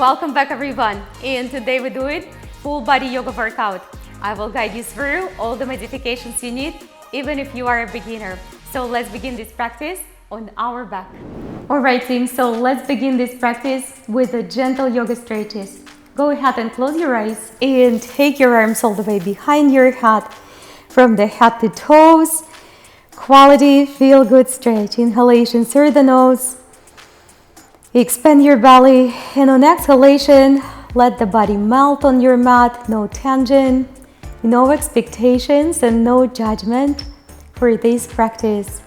Welcome back everyone, and today we do it full body yoga workout. I will guide you through all the modifications you need, even if you are a beginner. So let's begin this practice on our back. Alright team, so let's begin this practice with the gentle yoga stretches. Go ahead and close your eyes and take your arms all the way behind your head, from the head to toes. Quality, feel good stretch. Inhalation through the nose. Expand your belly, and on exhalation, let the body melt on your mat. No tension, no expectations, and no judgment for this practice.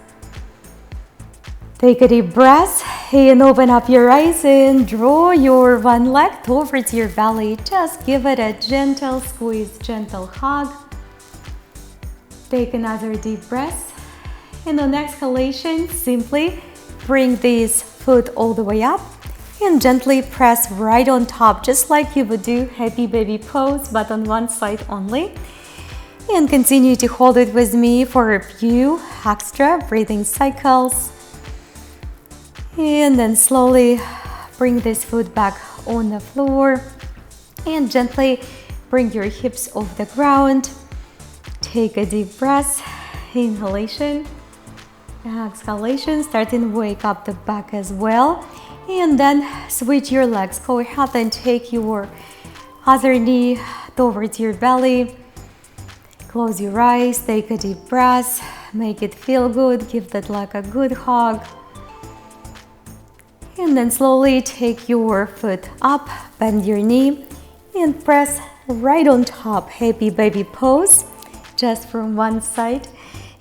Take a deep breath and open up your eyes and draw your one leg towards your belly. Just give it a gentle squeeze, gentle hug. Take another deep breath, and on exhalation, simply bring this foot all the way up and gently press right on top, just like you would do happy baby pose, but on one side only. And continue to hold it with me for a few extra breathing cycles. And then slowly bring this foot back on the floor and gently bring your hips off the ground. Take a deep breath, inhalation. Exhalation, starting to wake up the back as well. And then switch your legs. Go ahead and take your other knee towards your belly. Close your eyes, take a deep breath, make it feel good, give that leg a good hug. And then slowly take your foot up, bend your knee, and press right on top, happy baby pose, just from one side.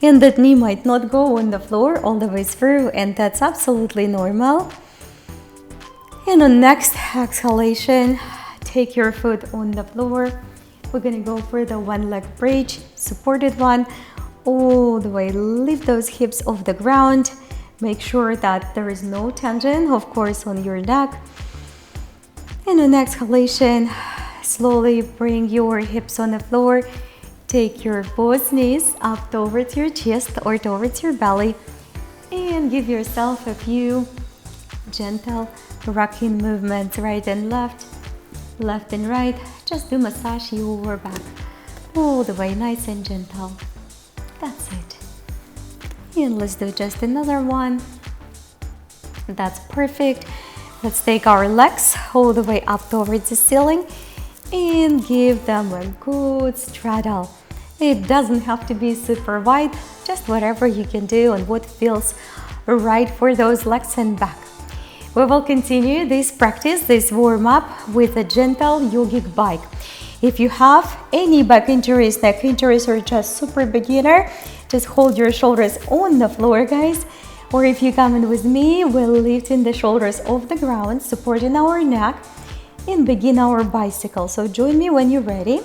And that knee might not go on the floor all the way through, and that's absolutely normal. And on next exhalation, take your foot on the floor. We're gonna go for the one leg bridge, supported one, all the way. Lift those hips off the ground. Make sure that there is no tension, of course, on your neck. And on exhalation, slowly bring your hips on the floor. Take your both knees up towards your chest or towards your belly, and give yourself a few gentle rocking movements, right and left and right. Just do massage your back all the way, nice and gentle. That's it. And let's do just another one. That's perfect. Let's take our legs all the way up towards the ceiling and give them a good straddle. It doesn't have to be super wide, just whatever you can do and what feels right for those legs and back. We will continue this practice, this warm-up, with a gentle yogic bike. If you have any back injuries, neck injuries, or just super beginner, just hold your shoulders on the floor, guys. Or if you come in with me, we'll lift in the shoulders off the ground, supporting our neck, and begin our bicycle. So join me when you're ready.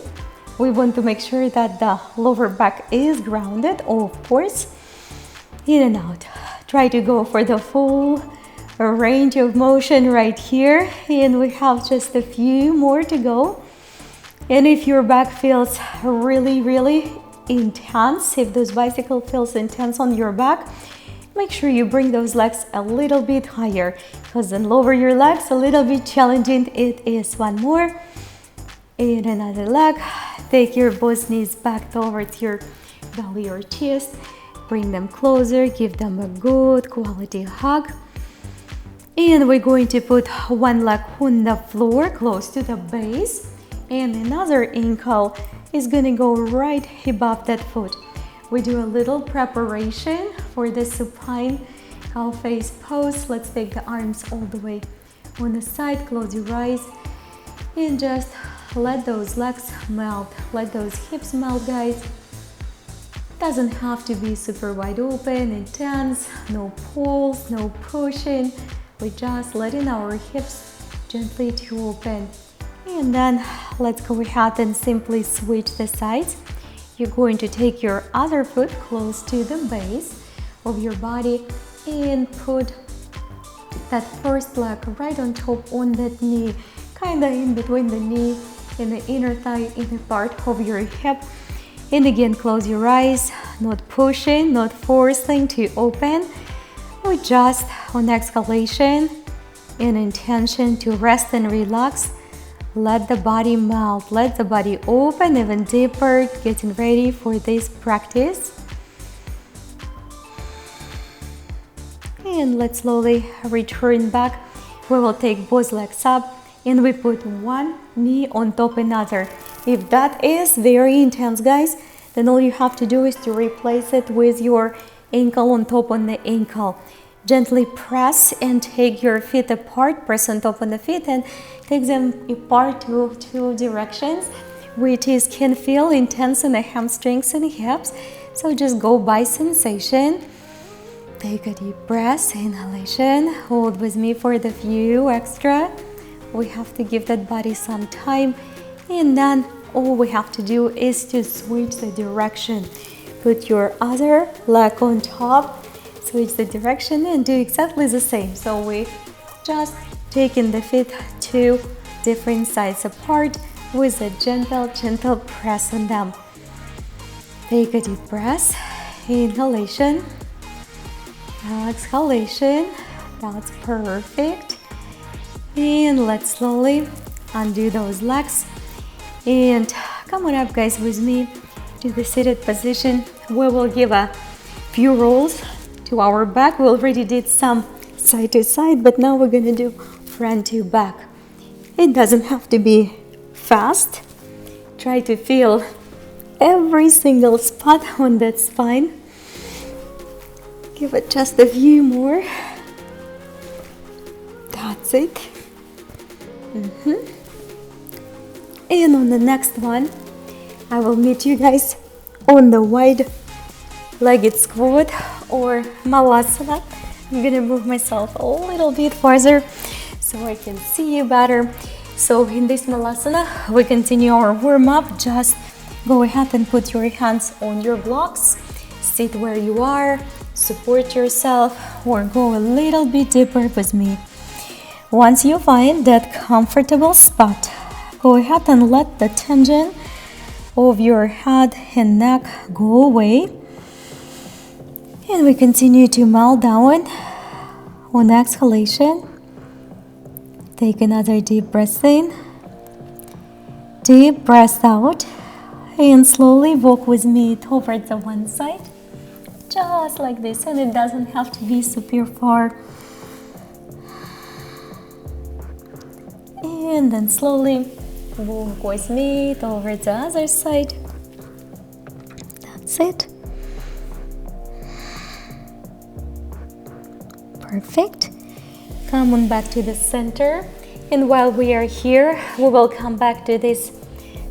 We want to make sure that the lower back is grounded, of course. In and out. Try to go for the full range of motion right here. And we have just a few more to go. And if your back feels really, really intense, if those bicycle feels intense on your back, make sure you bring those legs a little bit higher, because then lower your legs, a little bit challenging it is. One more. And another leg. Take your both knees back towards your belly or chest. Bring them closer, give them a good quality hug. And we're going to put one leg on the floor, close to the base. And another ankle is gonna go right above that foot. We do a little preparation for the supine cow face pose. Let's take the arms all the way on the side, close your eyes, and just let those legs melt, let those hips melt, guys. Doesn't have to be super wide open, intense, no pulls, no pushing. We're just letting our hips gently to open. And then let's go ahead and simply switch the sides. You're going to take your other foot close to the base of your body and put that first leg right on top on that knee, kind of in between the knee and the inner thigh, inner part of your hip. And again, close your eyes, not pushing, not forcing to open. We just, on exhalation, in intention to rest and relax. Let the body melt, let the body open even deeper, getting ready for this practice. And let's slowly return back. We will take both legs up and we put one knee on top of another. If that is very intense, guys, then all you have to do is to replace it with your ankle on top on the ankle. Gently press and take your feet apart, press on top of the feet and take them apart to two directions, which can feel intense in the hamstrings and hips. So just go by sensation. Take a deep breath, inhalation, hold with me for the few extra. We have to give that body some time, and then all we have to do is to switch the direction. Put your other leg on top, switch the direction and do exactly the same. So we just taking the feet to different sides apart with a gentle press on them. Take a deep breath, inhalation, exhalation. That's perfect. And let's slowly undo those legs and come on up, guys, with me to the seated position. We will give a few rolls to our back. We already did some side to side, but now we're gonna do front to back. It doesn't have to be fast. Try to feel every single spot on that spine. Give it just a few more. That's it. And on the next one, I will meet you guys on the wide-legged squat or Malasana. I'm gonna move myself a little bit farther so I can see you better. So in this Malasana, we continue our warm-up. Just go ahead and put your hands on your blocks. Sit where you are, support yourself, or go a little bit deeper with me. Once you find that comfortable spot, go ahead and let the tension of your head and neck go away. And we continue to melt down. On exhalation, take another deep breath in, deep breath out, and slowly walk with me towards the one side, just like this. And it doesn't have to be super far. And then slowly walk with me towards the other side. That's it. Perfect. Come on back to the center. And while we are here, we will come back to this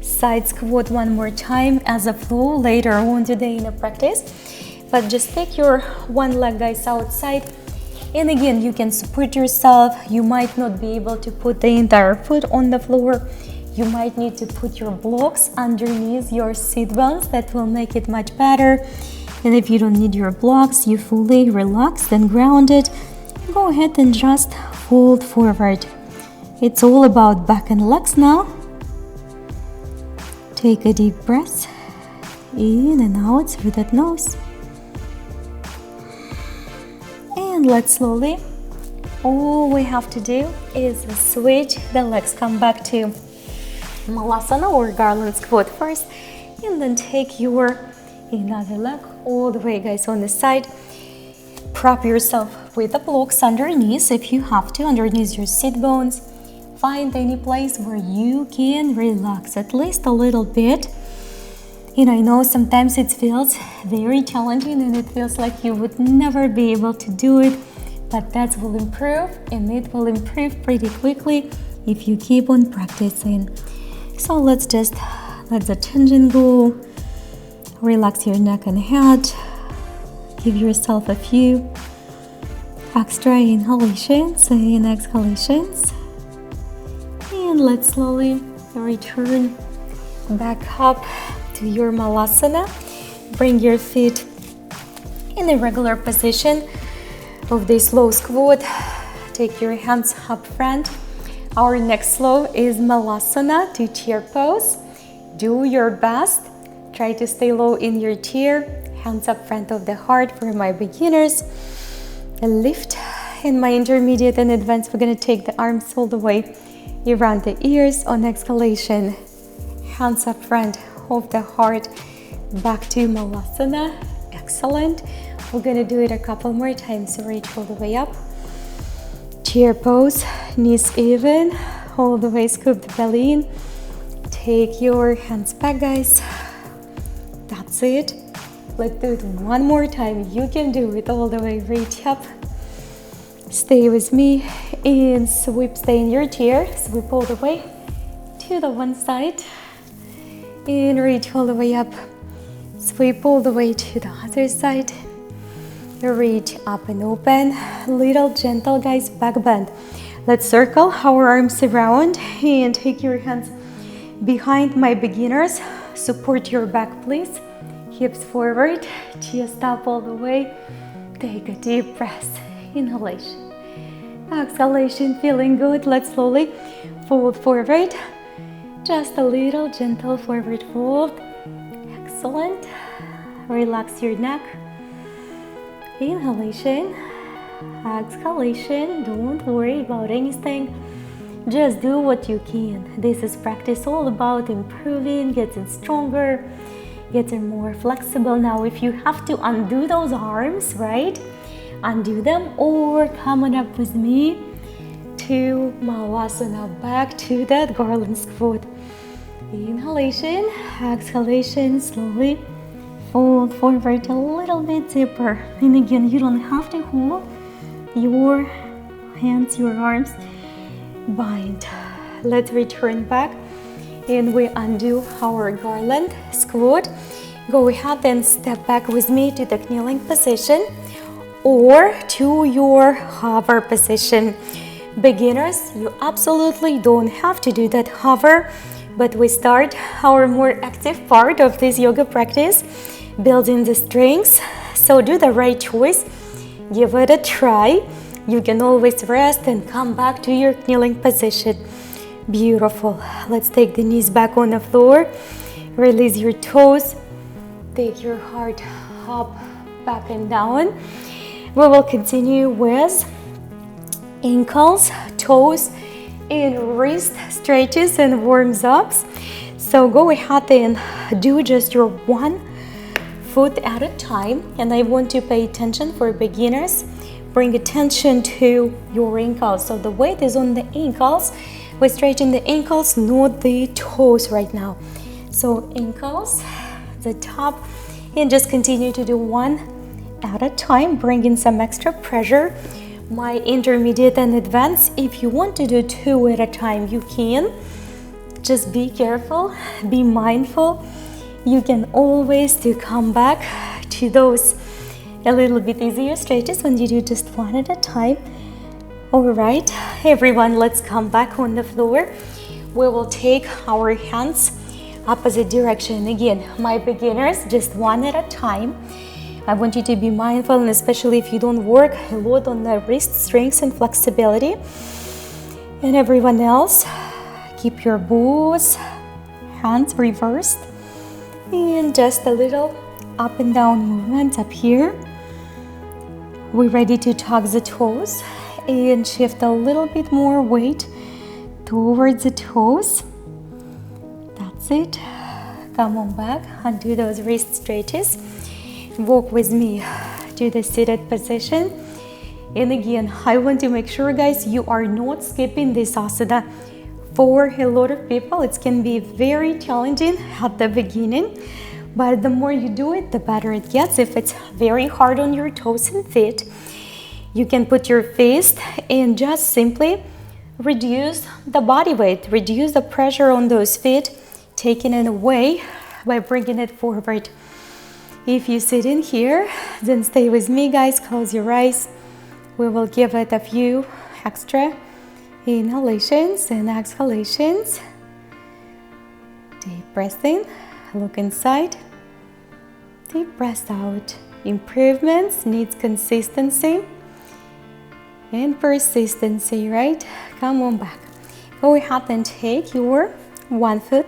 side squat one more time as a flow later on today in the practice. But just take your one leg, guys, outside. And again, you can support yourself. You might not be able to put the entire foot on the floor. You might need to put your blocks underneath your sit bones. That will make it much better. And if you don't need your blocks, you fully relaxed and grounded, go ahead and just fold forward. It's all about back and legs now. Take a deep breath in and out through that nose. And let's slowly, all we have to do is switch the legs. Come back to Malasana or garland squat first, and then take your another leg all the way, guys, on the side. Prop yourself with the blocks underneath if you have to, underneath your sit bones. Find any place where you can relax at least a little bit. And I know sometimes it feels very challenging and it feels like you would never be able to do it, but that will improve, and it will improve pretty quickly if you keep on practicing. So let's just let the tension go. Relax your neck and head. Give yourself a few extra inhalations and exhalations. And let's slowly return back up to your Malasana. Bring your feet in a regular position of this low squat. Take your hands up front. Our next flow is Malasana to chair pose. Do your best. Try to stay low in your chair. Hands up front of the heart for my beginners. Lift In my intermediate and advanced, we're gonna take the arms all the way around the ears. On exhalation, hands up front of the heart, back to Malasana. Excellent. We're gonna do it a couple more times. Reach all the way up. Chair pose, knees even, all the way scoop the belly in. Take your hands back, guys. That's it. Let's do it one more time. You can do it all the way. Reach up. Stay with me and sweep. Stay in your chair. Sweep all the way to the one side and reach all the way up. Sweep all the way to the other side. Reach up and open. Little gentle, guys, back bend. Let's circle our arms around and take your hands behind my beginners. Support your back, please. Hips forward, chest up all the way. Take a deep breath. Inhalation. Exhalation, feeling good. Let's slowly fold forward. Just a little gentle forward fold. Excellent. Relax your neck. Inhalation. Exhalation. Don't worry about anything. Just do what you can. This is practice all about improving, getting stronger, getting more flexible. Now, if you have to undo those arms, right? Undo them or come on up with me to Malasana, back to that garland squat. Inhalation, exhalation, slowly fold forward a little bit deeper. And again, you don't have to hold your hands, your arms. Bind. Let's return back and we undo our garland squat. Go ahead and step back with me to the kneeling position or to your hover position. Beginners, you absolutely don't have to do that hover, but we start our more active part of this yoga practice, building the strength. So do the right choice, give it a try. You can always rest and come back to your kneeling position. Beautiful. Let's take the knees back on the floor. Release your toes. Take your heart up, back and down. We will continue with ankles, toes, and wrist stretches and warms ups. So go ahead and do just your one foot at a time. And I want to pay attention for beginners. Bring attention to your ankles. So the weight is on the ankles. We're straightening the ankles, not the toes right now. So ankles, the top, and just continue to do one at a time. Bring in some extra pressure. My intermediate and advanced, if you want to do two at a time, you can. Just be careful, be mindful. You can always come back to those a little bit easier stretches when you do just one at a time. All right, everyone, let's come back on the floor. We will take our hands opposite direction. Again, my beginners, just one at a time. I want you to be mindful, and especially if you don't work a lot on the wrist strength and flexibility. And everyone else, keep your both hands reversed and just a little up and down movement up here. We're ready to tuck the toes and shift a little bit more weight towards the toes. That's it. Come on back, undo those wrist stretches. Walk with me to the seated position. And again, I want to make sure, guys, you are not skipping this asana. For a lot of people, it can be very challenging at the beginning. But the more you do it, the better it gets. If it's very hard on your toes and feet, you can put your fist and just simply reduce the body weight, reduce the pressure on those feet, taking it away by bringing it forward. If you sit in here, then stay with me, guys. Close your eyes. We will give it a few extra inhalations and exhalations. Deep breath in, look inside. Deep breath out. Improvements needs consistency and persistency, right? Come on back. Go ahead and take your one foot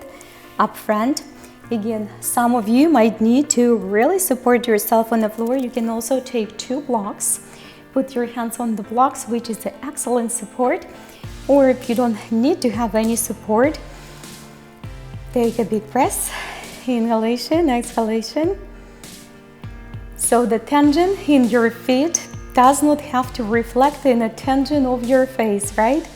up front. Again, some of you might need to really support yourself on the floor. You can also take two blocks put your hands on the blocks, which is an excellent support. Or if you don't need to have any support, take a big breath, inhalation, exhalation. So the tension in your feet does not have to reflect in the tension of your face, right?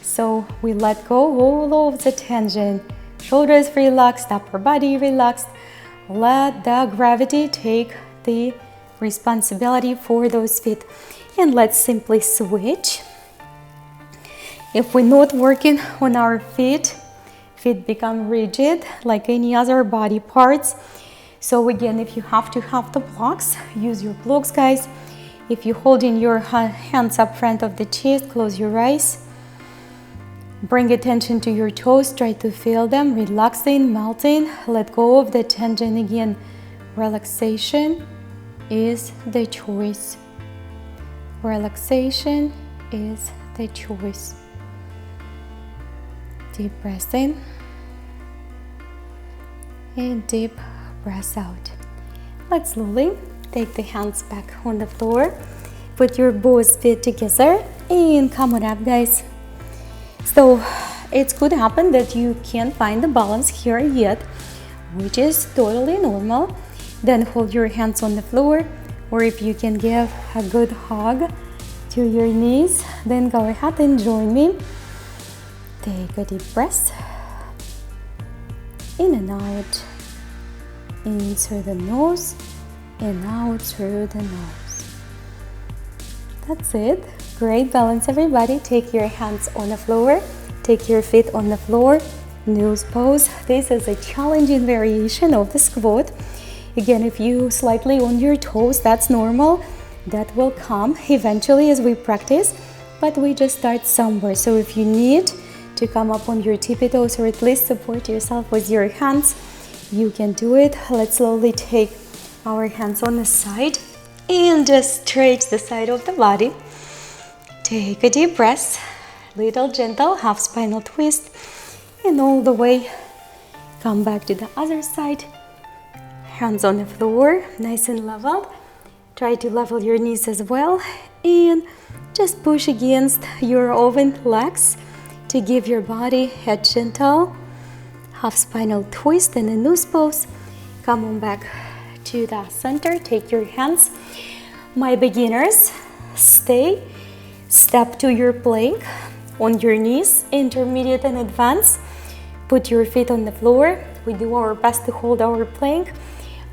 So we let go all of the tension. Shoulders relaxed, upper body relaxed. Let the gravity take the responsibility for those feet. And let's simply switch. If we're not working on our feet become rigid like any other body parts. So again, if you have to have the blocks, use your blocks, guys. If you're holding your hands up front of the chest, close your eyes. Bring attention to your toes, try to feel them, relaxing, melting. Let go of the tension again. Relaxation is the choice. Relaxation is the choice. Deep breath in and deep breath out. Let's slowly take the hands back on the floor. Put your both feet together and come on up, guys. So it could happen that you can't find the balance here yet, which is totally normal. Then hold your hands on the floor, or if you can give a good hug to your knees, then go ahead and join me. Take a deep breath. In and out. In through the nose and out through the nose. That's it. Great balance, everybody. Take your hands on the floor. Take your feet on the floor. Nose pose. This is a challenging variation of the squat. Again, if you slightly on your toes, that's normal. That will come eventually as we practice, but we just start somewhere. So if you need to come up on your tippy toes or at least support yourself with your hands, you can do it. Let's slowly take our hands on the side and just stretch the side of the body. Take a deep breath, little gentle half spinal twist, and all the way come back to the other side. Hands on the floor, nice and level. Try to level your knees as well, and just push against your open legs to give your body a gentle half spinal twist and a loose pose. Come on back to the center. Take your hands. My beginners, step to your plank on your knees, intermediate and advanced. Put your feet on the floor. We do our best to hold our plank.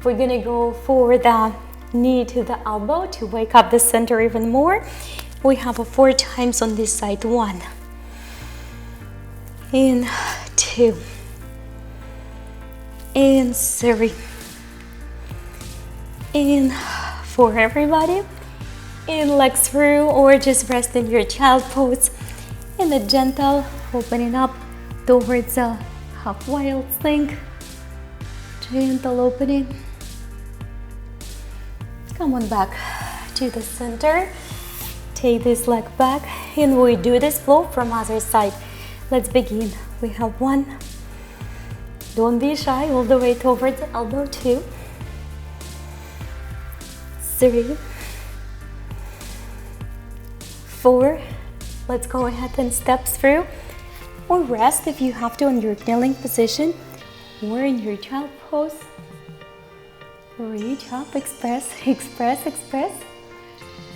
We're gonna go for the knee to the elbow to wake up the center even more. We have 4 times on this side. 1 and 2 and 3 and 4, everybody. And legs through, or just rest in your child pose in a gentle opening up towards a half wild sink. Gentle opening. Come on back to the center. Take this leg back, and we do this flow from other side. Let's begin. We have 1. Don't be shy, all the way towards the elbow. 2, 3, 4. Let's go ahead and step through, or rest if you have to in your kneeling position or in your child pose. Reach up, express, express, express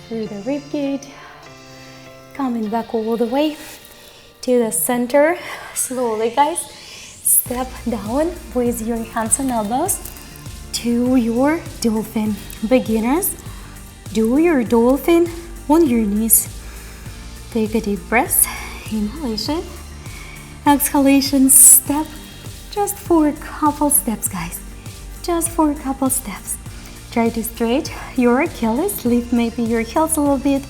through the rib cage. Coming back all the way to the center. Slowly, guys, step down with your hands and elbows to your dolphin. Beginners, do your dolphin on your knees. Take a deep breath, inhalation, exhalation, step, just for a couple steps, guys, just for a couple steps. Try to straight your Achilles, lift maybe your heels a little bit,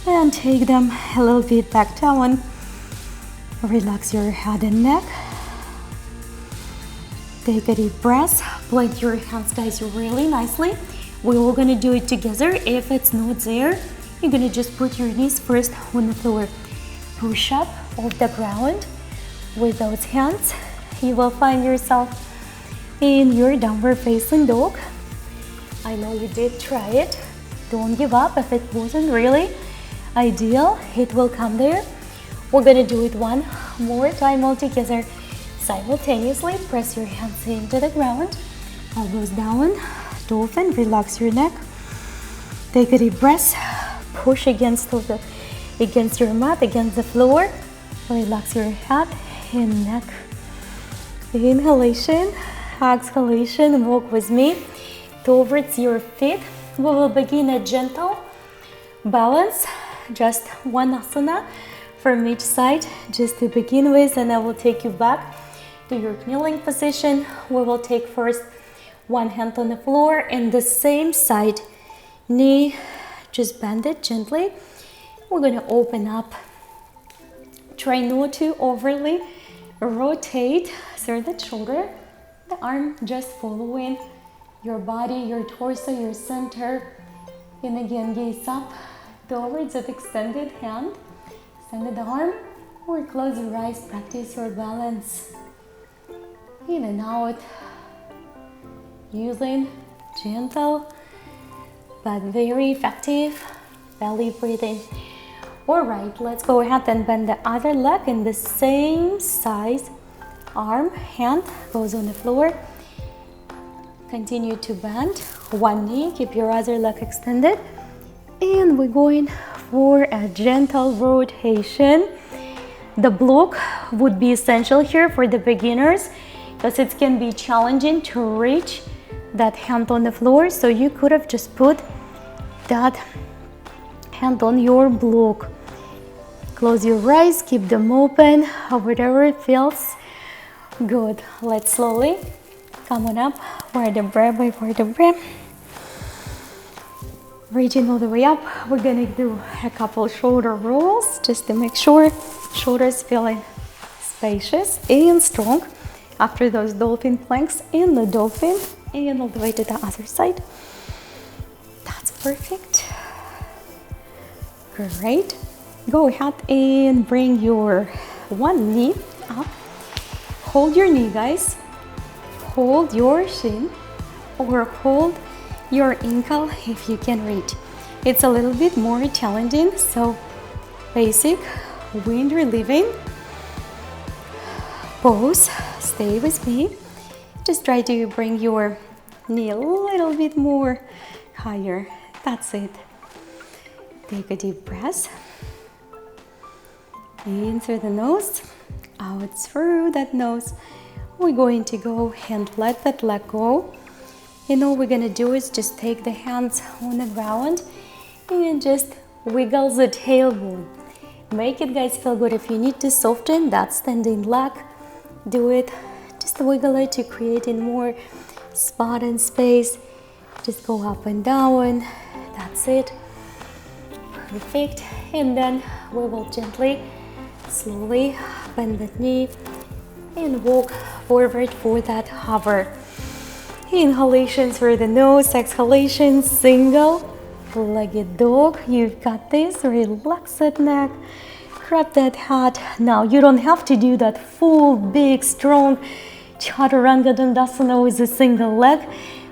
and take them a little bit back down. Relax your head and neck. Take a deep breath, plant your hands, guys, really nicely. We're all gonna do it together. If it's not there, you're gonna just put your knees first on the floor. Push up off the ground with those hands. You will find yourself in your downward facing dog. I know you did try it. Don't give up. If it wasn't really ideal, it will come there. We're gonna do it one more time all together. Simultaneously, press your hands into the ground, elbows down, dolphin, relax your neck. Take a deep breath, push against your mat, against the floor. Relax your head and neck. Inhalation, exhalation, walk with me towards your feet. We will begin a gentle balance, just one asana from each side, just to begin with, and I will take you back to your kneeling position. We will take first one hand on the floor and the same side, knee, just bend it gently. We're gonna open up. Try not to overly rotate through the shoulder. The arm just following your body, your torso, your center. And again, gaze up towards that extended hand, extended arm, or close your eyes, practice your balance. In and out, using gentle but very effective belly breathing. All right, let's go ahead and bend the other leg in the same size. Arm, hand goes on the floor. Continue to bend one knee, keep your other leg extended. And we're going for a gentle rotation. The block would be essential here for the beginners because it can be challenging to reach that hand on the floor. So you could have just put that hand on your block. Close your eyes, keep them open, whatever it feels good. Let's slowly come on up, vertebra by vertebra. Reaching all the way up, we're gonna do a couple shoulder rolls just to make sure shoulders feeling spacious and strong after those dolphin planks in the dolphin and all the way to the other side. That's perfect. Great. Go ahead and bring your one knee up. Hold your knee, guys. Hold your shin or hold your ankle if you can reach. It's a little bit more challenging, so basic wind relieving pose. Stay with me. Just try to bring your knee a little bit more higher. That's it. Take a deep breath. In through the nose, out through that nose. We're going to go and let that leg go. And all we're gonna do is just take the hands on the ground and just wiggle the tailbone. Make it, guys, feel good. If you need to soften that standing leg, do it. Just wiggle it to create more spot and space. Just go up and down. That's it. Perfect. And then we will gently, slowly bend that knee and walk forward for that hover. Inhalation through the nose, exhalation, single-legged dog. You've got this. Relax that neck, grab that head. Now, you don't have to do that full, big, strong Chaturanga Dandasana with a single leg,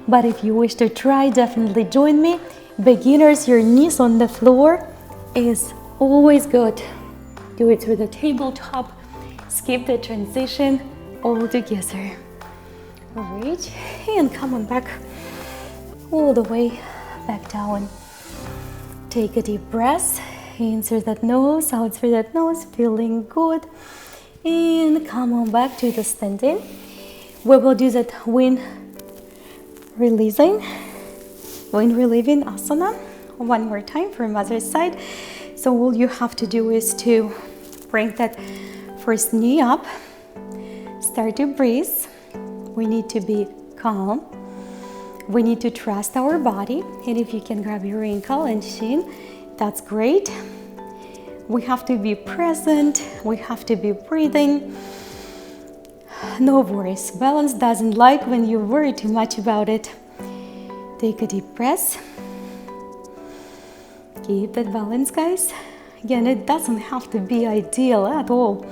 but if you wish to try, definitely join me. Beginners, your knees on the floor is always good. Do it through the tabletop. Skip the transition all together. Reach and come on back all the way back down. Take a deep breath in through that nose, out through that nose, feeling good. And come on back to the standing. We will do that wind relieving asana one more time from other side. So all you have to do is to bring that first knee up, start to breathe. We need to be calm. We need to trust our body. And if you can grab your ankle and shin, that's great. We have to be present. We have to be breathing. No worries. Balance doesn't like when you worry too much about it. Take a deep breath. Keep that balance, guys. Again, it doesn't have to be ideal at all.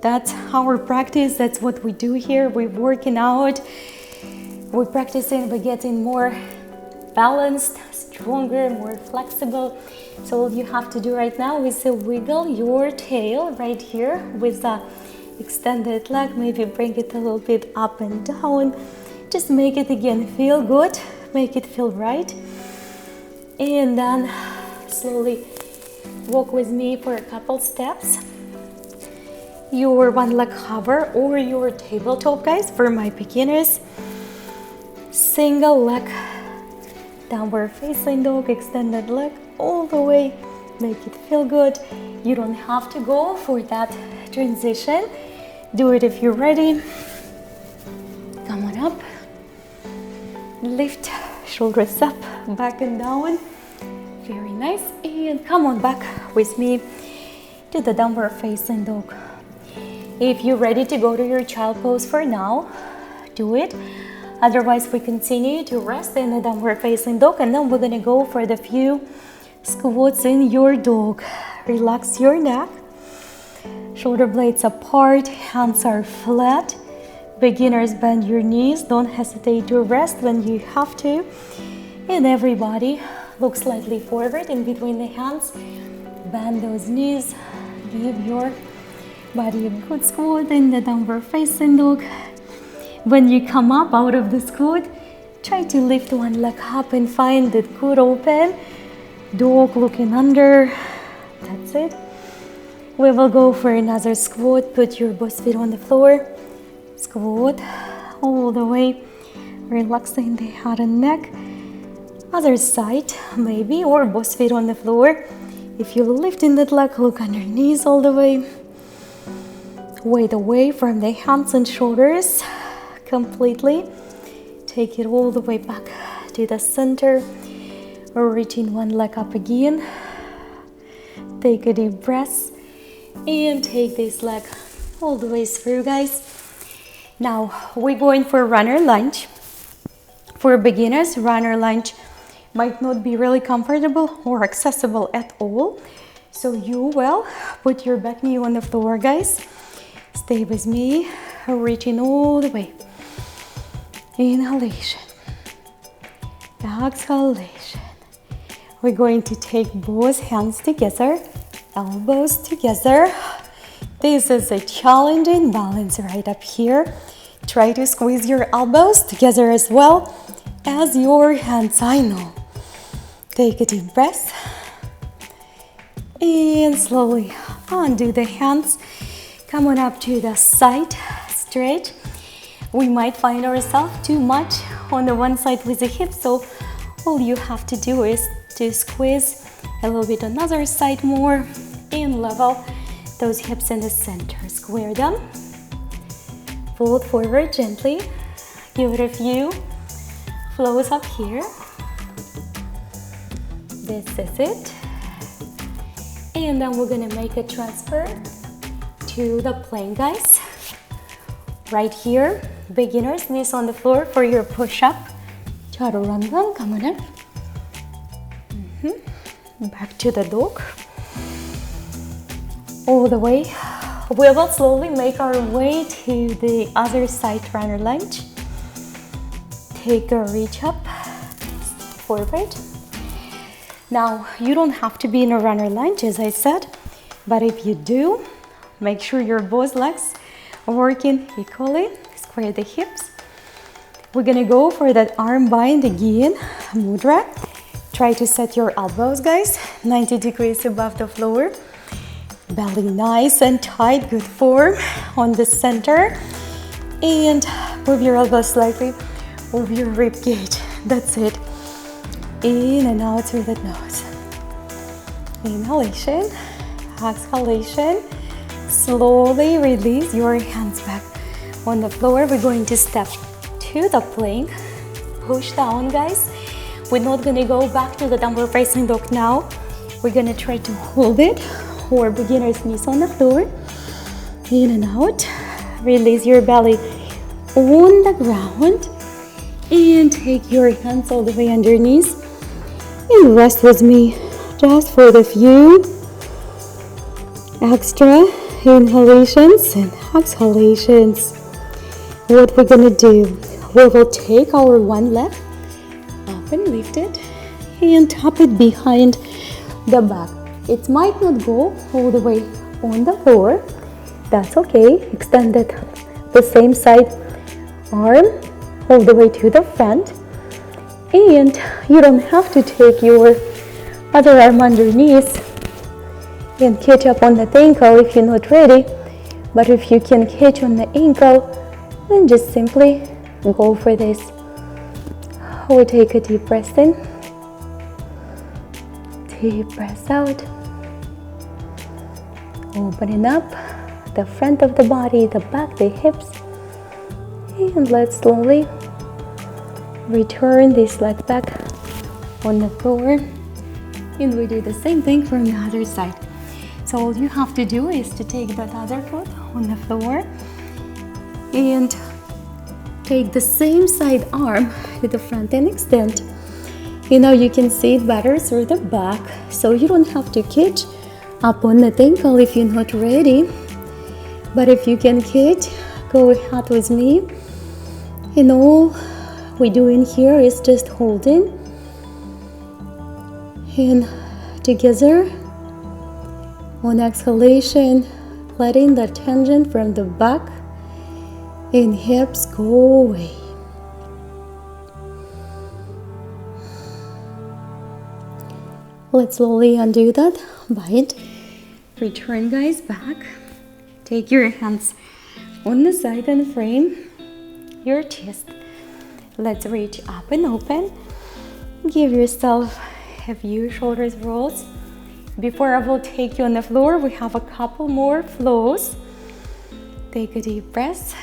That's our practice. That's what we do here. We're working out. We're practicing. We're getting more balanced, stronger, more flexible. So all you have to do right now is wiggle your tail right here with the extended leg. Maybe bring it a little bit up and down. Just make it again feel good, make it feel right. And then slowly walk with me for a couple steps. Your one leg hover or your tabletop, guys, for my beginners. Single leg, downward facing dog, extended leg all the way. Make it feel good. You don't have to go for that transition. Do it if you're ready. Come on up. Lift, shoulders up, back and down. Very nice. And come on back with me to the downward facing dog. If you're ready to go to your child pose for now, do it. Otherwise, we continue to rest in the downward facing dog, and then we're gonna go for the few squats in your dog. Relax your neck, shoulder blades apart, hands are flat. Beginners, bend your knees. Don't hesitate to rest when you have to. And everybody, look slightly forward in between the hands. Bend those knees. Give your body a good squat in the downward facing dog. When you come up out of the squat, try to lift one leg up and find that good open dog looking under. That's it. We will go for another squat. Put your both feet on the floor. Squat all the way, relaxing the head and neck. Other side maybe, or both feet on the floor. If you're lifting that leg, look underneath all the way. Weight away from the hands and shoulders completely. Take it all the way back to the center. Reaching one leg up again. Take a deep breath and take this leg all the way through, guys. Now we're going for runner lunge. For beginners, runner lunge might not be really comfortable or accessible at all. So you will put your back knee on the floor, guys. Stay with me, reaching all the way. Inhalation, exhalation. We're going to take both hands together, elbows together. This is a challenging balance right up here. Try to squeeze your elbows together as well as your hands. I know. Take a deep breath and slowly undo the hands. Come on up to the side stretch. We might find ourselves too much on the one side with the hips, so all you have to do is to squeeze a little bit on the other side more and level those hips in the center. Square them. Fold forward gently. Give it a few flows up here. This is it. And then we're gonna make a transfer to the plank, guys. Right here, beginners, knees on the floor for your push-up. Chaturanga, come on up. Back to the dog. All the way. We will slowly make our way to the other side runner lunge. Take a reach up, forward. Now, you don't have to be in a runner lunge, as I said, but if you do, make sure your both legs are working equally. Square the hips. We're gonna go for that arm bind again, mudra. Try to set your elbows, guys, 90 degrees above the floor. Belly nice and tight, good form on the center. And move your elbows slightly over your rib cage. That's it. In and out through the nose. Inhalation, exhalation. Slowly release your hands back on the floor. We're going to step to the plank. Push down, guys. We're not gonna go back to the downward facing dog now. We're gonna try to hold it, or beginner's knees on the floor. In and out. Release your belly on the ground. And take your hands all the way underneath. And rest with me just for the few extra inhalations and exhalations. What we're gonna do, we will take our one leg up up and lift it and tap it behind the back. It might not go all the way on the floor. That's okay. Extend it the same side arm all the way to the front. And you don't have to take your other arm underneath and catch up on that ankle if you're not ready. But if you can catch on the ankle, then just simply go for this. We take a deep breath in, deep breath out, opening up the front of the body, the back, the hips, and let's slowly return this leg back on the floor, and we do the same thing from the other side. So all you have to do is to take that other foot on the floor and take the same side arm to the front and extend. You know, you can see it better through the back, so you don't have to catch up on that ankle if you're not ready. But if you can catch, go ahead with me. And all we're doing here is just holding and together on exhalation, letting the tension from the back and hips go away. Let's slowly undo that. Bind. Return, guys, back. Take your hands on the side and frame your chest. Let's reach up and open. Give yourself a few shoulders rolls. Before I will take you on the floor, we have a couple more flows. Take a deep breath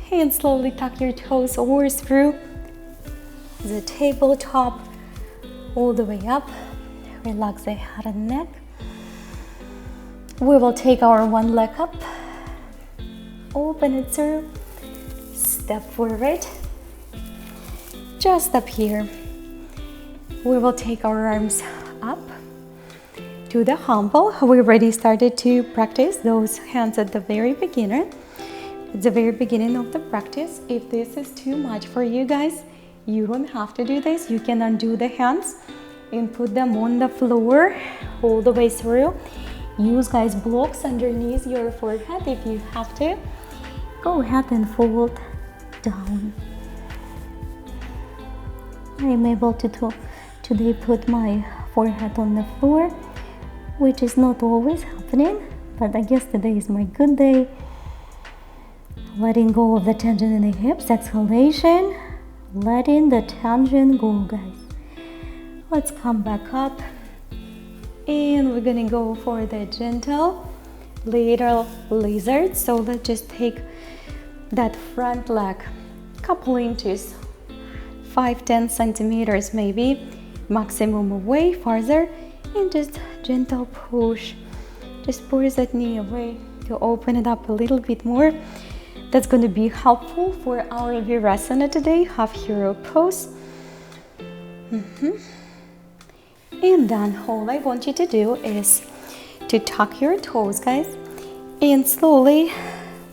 and slowly tuck your toes or through the tabletop all the way up. Relax the head and neck. We will take our one leg up, open it through, step forward. Just up here, we will take our arms up to the humble. We already started to practice those hands at the very beginning. At the very beginning of the practice. If this is too much for you guys, you don't have to do this. You can undo the hands and put them on the floor all the way through. Use, guys, blocks underneath your forehead if you have to. Go ahead and fold down. I am able to today put my forehead on the floor, which is not always happening, but I guess today is my good day. Letting go of the tension in the hips, exhalation, letting the tension go, guys. Let's come back up, and we're gonna go for the gentle little lizard. So let's just take that front leg a couple inches, 5-10 centimeters maybe, maximum away, farther, and just gentle push. Just push that knee away to open it up a little bit more. That's going to be helpful for our Virasana today, half hero pose. And then all I want you to do is to tuck your toes, guys, and slowly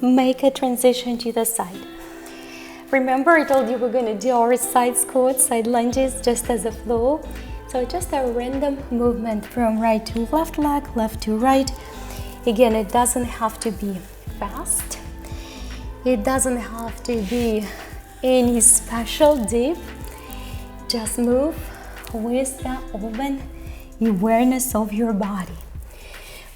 make a transition to the side. Remember, I told you we're going to do our side squats, side lunges, just as a flow. So just a random movement from right to left leg, left to right. Again, it doesn't have to be fast. It doesn't have to be any special deep. Just move with the open awareness of your body.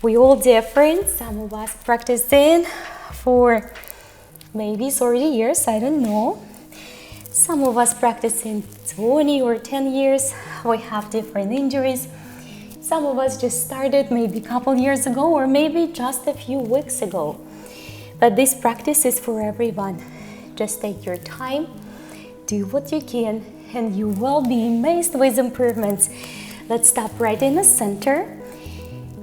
We all different. Some of us practicing for maybe 30 years, I don't know. Some of us practicing 20 or 10 years. We have different injuries. Some of us just started maybe a couple years ago, or maybe just a few weeks ago. But this practice is for everyone. Just take your time, do what you can, and you will be amazed with improvements. Let's stop right in the center.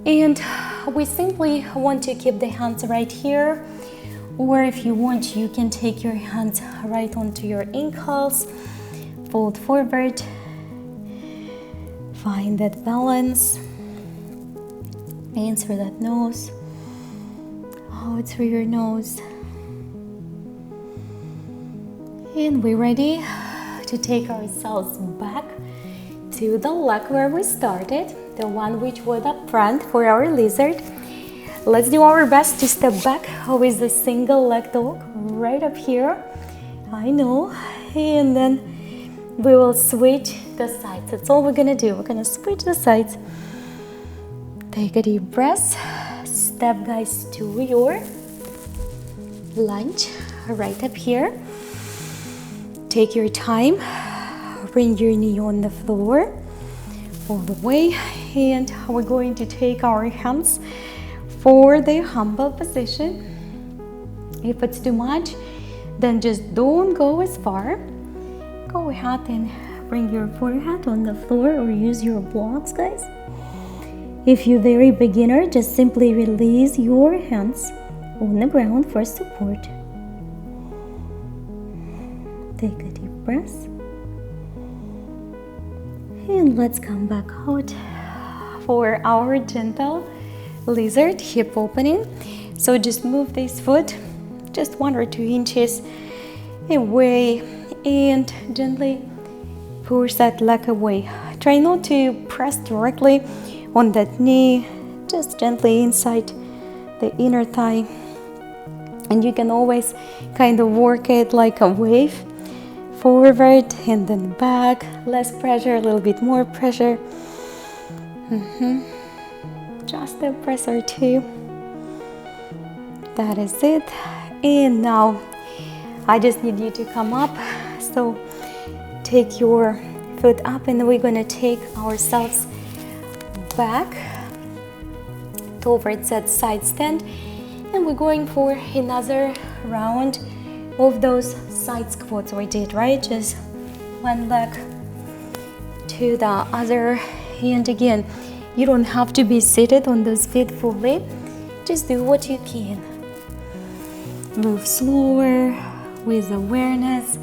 And we simply want to keep the hands right here. Or if you want, you can take your hands right onto your ankles. Fold forward. Find that balance. In through that nose. Out through your nose. And we're ready to take ourselves back to the leg where we started, the one which was up front for our lizard. Let's do our best to step back with the single leg dog right up here. I know. And then we will switch the sides. That's all we're gonna do. We're gonna switch the sides. Take a deep breath. Step, guys, to your lunge right up here. Take your time. Bring your knee on the floor all the way, and we're going to take our hands for the humble position. If it's too much, then just don't go as far. Go ahead and bring your forehead on the floor or use your blocks, guys. If you're very beginner, just simply release your hands on the ground for support. Take a deep breath. And let's come back out for our gentle lizard hip opening. So just move this foot just 1 or 2 inches away and gently push that leg away. Try not to press directly on that knee, just gently inside the inner thigh. And you can always kind of work it like a wave. Forward and then back, less pressure, a little bit more pressure. Just a press or two. That is it. And now I just need you to come up. So take your foot up and we're gonna take ourselves back towards that side stand. And we're going for another round of those side squats we did, right? Just one leg to the other. And again, you don't have to be seated on those feet fully. Just do what you can. Move slower with awareness.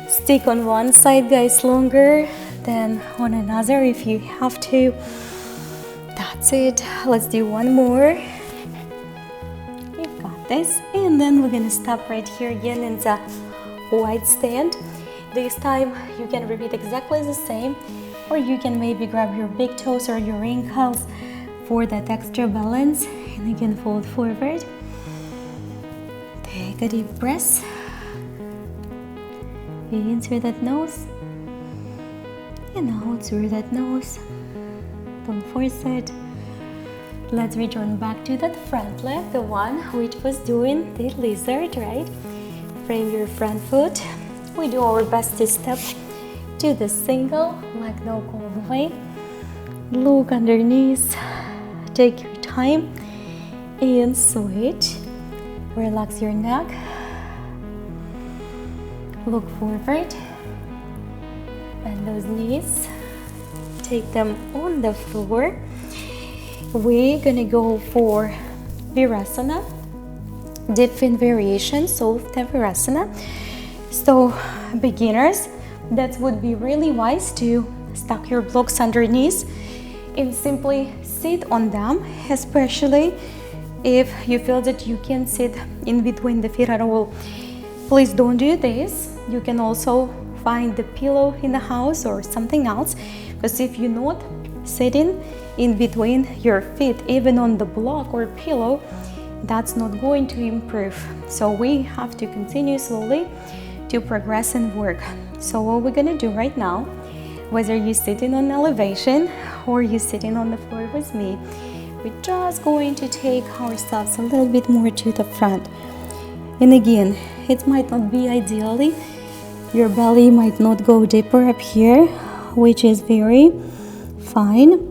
Stick on one side, guys, longer than on another if you have to. That's it. Let's do one more. You've got this. And then we're gonna stop right here again in the wide stand. This time you can repeat exactly the same, or you can maybe grab your big toes or your ankles for that extra balance, and you can fold forward. Take a deep breath in through that nose and out through that nose. Don't force it. Let's return back to that front leg, the one which was doing the lizard, right? Frame your front foot. We do our best to step to the single leg dog all the way. Look underneath. Take your time and switch. Relax your neck. Look forward. Bend those knees. Take them on the floor. We're gonna go for Virasana, different variations of Tavirasana. So beginners, that would be really wise to stack your blocks underneath and simply sit on them, especially if you feel that you can't sit in between the feet at all. Please don't do this. You can also find the pillow in the house or something else, because if you're not sitting in between your feet, even on the block or pillow, that's not going to improve. So we have to continue slowly to progress and work. So what we're gonna do right now, whether you're sitting on elevation or you're sitting on the floor with me, we're just going to take ourselves a little bit more to the front. And again, it might not be ideally, your belly might not go deeper up here, which is very fine.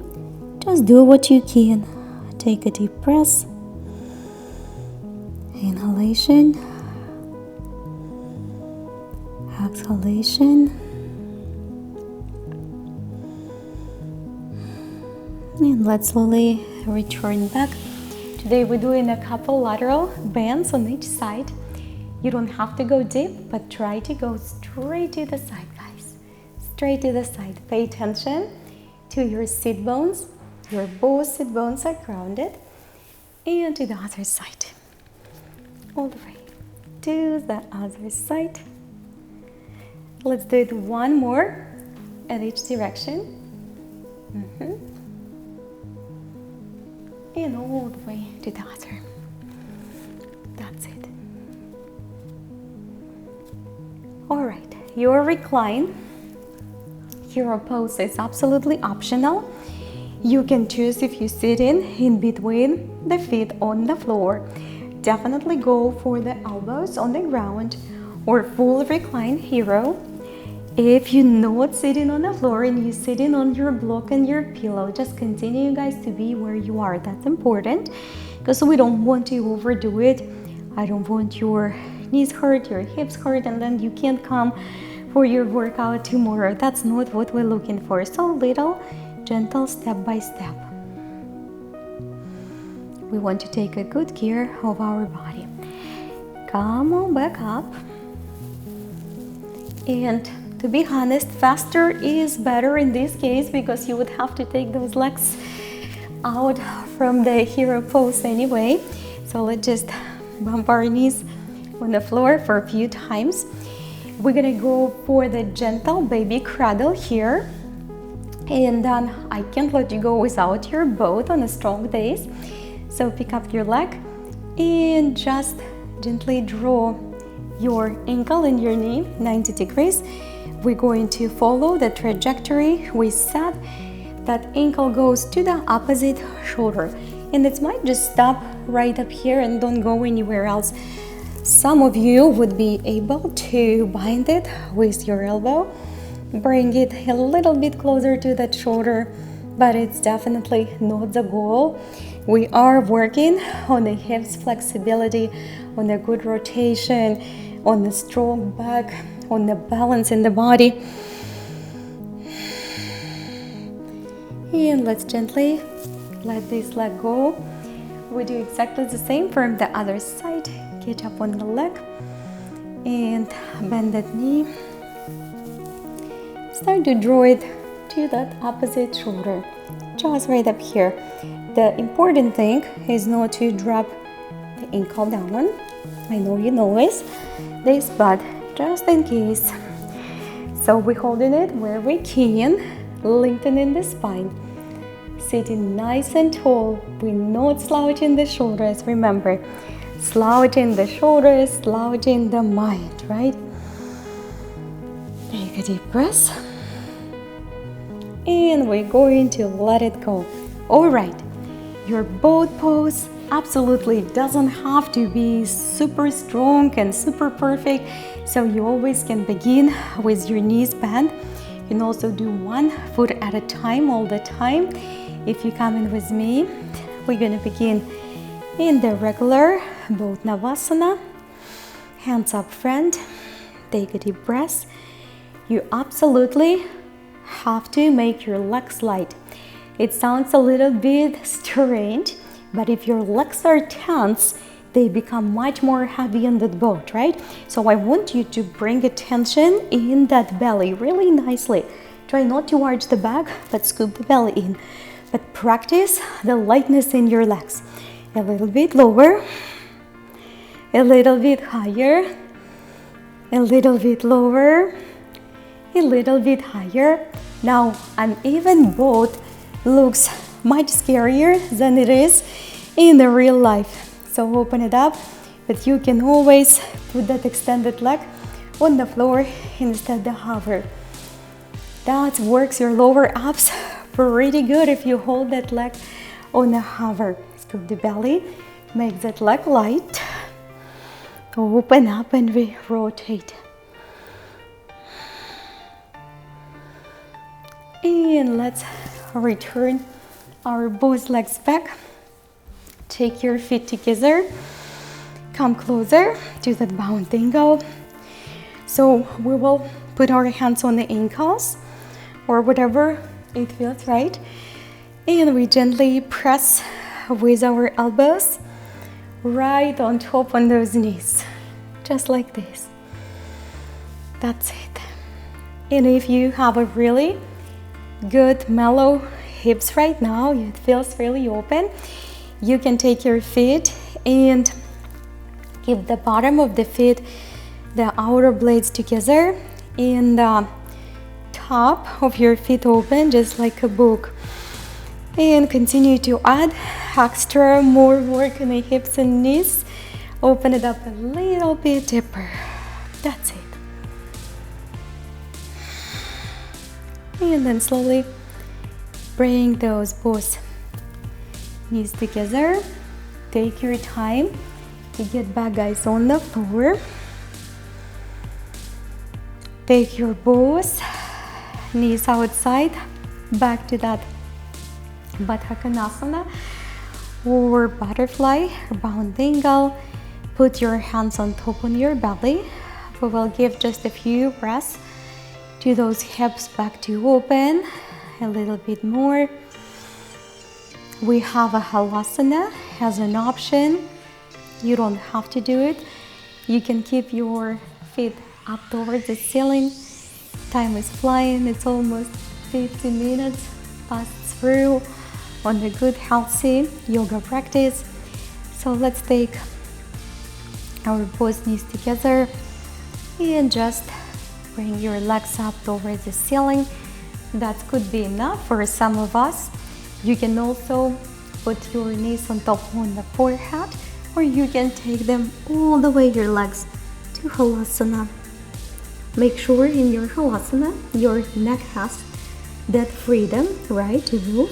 Just do what you can. Take a deep breath. Inhalation. Exhalation. And let's slowly return back. Today we're doing a couple lateral bends on each side. You don't have to go deep, but try to go straight to the side, guys. Straight to the side. Pay attention to your sit bones. Your both sit bones are grounded. And to the other side. All the way to the other side. Let's do it one more at each direction. And all the way to the other. That's it. All right, your recline hero pose is absolutely optional. You can choose if you sit in between the feet on the floor. Definitely go for the elbows on the ground or full recline hero. If you're not sitting on the floor and you're sitting on your block and your pillow, just continue, guys, to be where you are. That's important because we don't want to overdo it. I don't want your knees hurt, your hips hurt, and then you can't come for your workout tomorrow. That's not what we're looking for. So little gentle step by step. We want to take a good care of our body. Come on back up. And to be honest, faster is better in this case because you would have to take those legs out from the hero pose anyway. So let's just bump our knees on the floor for a few times. We're gonna go for the gentle baby cradle here. And then I can't let you go without your boat on a strong days. So pick up your leg and just gently draw your ankle and your knee 90 degrees. We're going to follow the trajectory we set. That ankle goes to the opposite shoulder, and it might just stop right up here and don't go anywhere else. Some of you would be able to bind it with your elbow, bring it a little bit closer to that shoulder, but it's definitely not the goal. We are working on the hips flexibility, on the good rotation, on the strong back, on the balance in the body. And let's gently let this leg go. We do exactly the same from the other side. Get up on the leg and bend that knee. Start to draw it to that opposite shoulder, just right up here. The important thing is not to drop the ankle down. I know you know this, but just in case. So we're holding it where we can, lengthening the spine. Sitting nice and tall. We're not slouching the shoulders, remember. Slouching the shoulders, slouching the mind, right? Take a deep breath. And we're going to let it go. All right, your boat pose absolutely doesn't have to be super strong and super perfect. So you always can begin with your knees bent. You can also do one foot at a time all the time. If you come in with me, we're gonna begin in the regular boat Navasana. Hands up front, take a deep breath. You absolutely have to make your legs light. It sounds a little bit strange, but if your legs are tense, they become much more heavy in that boat, right? So I want you to bring attention in that belly really nicely. Try not to arch the back, but scoop the belly in. But practice the lightness in your legs. A little bit lower, a little bit higher, a little bit lower, a little bit higher. Now, an even boat looks much scarier than it is in the real life. So open it up, but you can always put that extended leg on the floor instead of hover. That works your lower abs pretty good if you hold that leg on a hover. Scoop the belly, make that leg light, open up and we rotate. And let's return our both legs back. Take your feet together, come closer to that bound ankle. So we will put our hands on the ankles or whatever it feels right. And we gently press with our elbows right on top on those knees, just like this. That's it. And if you have a really good mellow hips right now, it feels really open, you can take your feet and keep the bottom of the feet, the outer blades together, and top of your feet open, just like a book. And continue to add extra more work on the hips and knees. Open it up a little bit deeper. That's it. And then slowly bring those both knees together. Take your time to get back, guys, on the floor. Take your both knees outside, back to that Baddha or butterfly or bound angle. Put your hands on top on your belly. We will give just a few breaths to those hips back to open a little bit more. We have a Malasana as an option. You don't have to do it. You can keep your feet up towards the ceiling. Time is flying. It's almost 15 minutes passed through on a good healthy yoga practice. So let's take our both knees together and just bring your legs up towards the ceiling. That could be enough for some of us. You can also put your knees on top on the forehead, or you can take them all the way your legs to Malasana. Make sure in your Malasana your neck has that freedom, right, to move,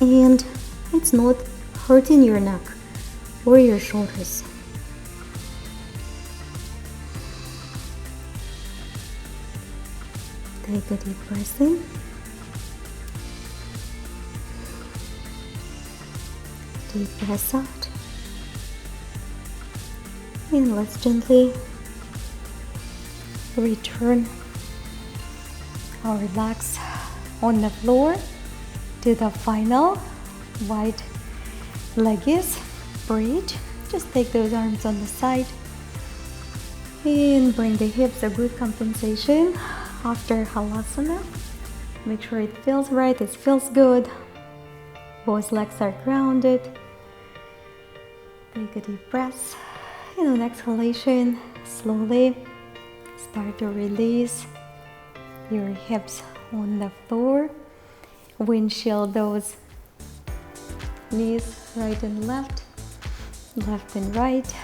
and it's not hurting your neck or your shoulders. Take a deep breath in. Deep breath out. And let's gently return our legs on the floor to the final wide legs bridge. Just take those arms on the side and bring the hips a good compensation after Malasana. Make sure it feels right, it feels good. Both legs are grounded. Take a deep breath, and on exhalation, slowly start to release your hips on the floor. Windshield those knees right and left, left and right.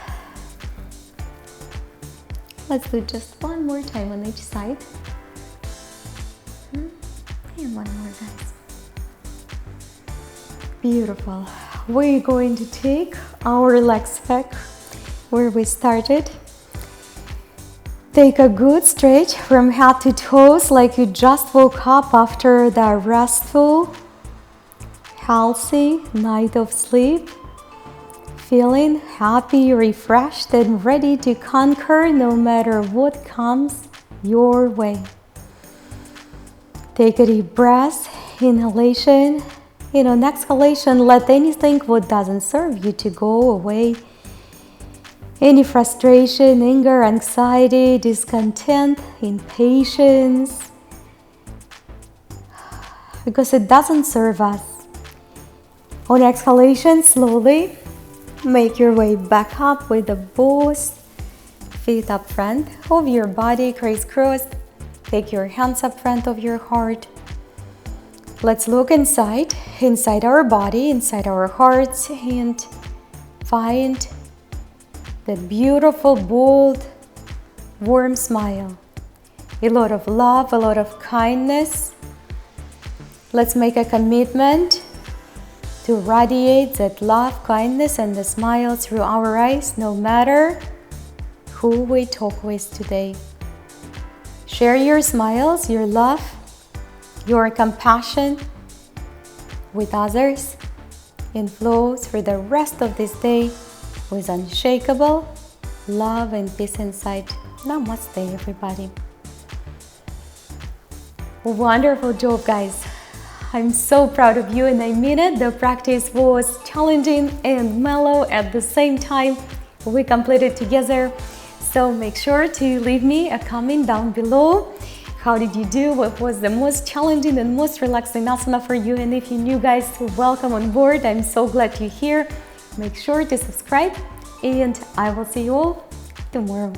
Let's do just one more time on each side. And one more, guys. Beautiful. We're going to take our legs back where we started. Take a good stretch from head to toes, like you just woke up after the restful, healthy night of sleep. Feeling happy, refreshed, and ready to conquer no matter what comes your way. Take a deep breath, inhalation, and on exhalation, let anything what doesn't serve you to go away. Any frustration, anger, anxiety, discontent, impatience, because it doesn't serve us. On exhalation, slowly make your way back up with the both feet up front of your body, crisscrossed. Take your hands up front of your heart. Let's look inside our body, inside our hearts, and find that beautiful, bold, warm smile. A lot of love, a lot of kindness. Let's make a commitment to radiate that love, kindness, and the smile through our eyes, no matter who we talk with today. Share your smiles, your love, your compassion with others, and flow through the rest of this day with unshakable love and peace inside. Namaste, everybody. Wonderful job, guys. I'm so proud of you, and I mean it. The practice was challenging and mellow at the same time. We completed together. So make sure to leave me a comment down below. How did you do? What was the most challenging and most relaxing asana for you? And if you're new, guys, welcome on board. I'm so glad you're here. Make sure to subscribe, and I will see you all tomorrow.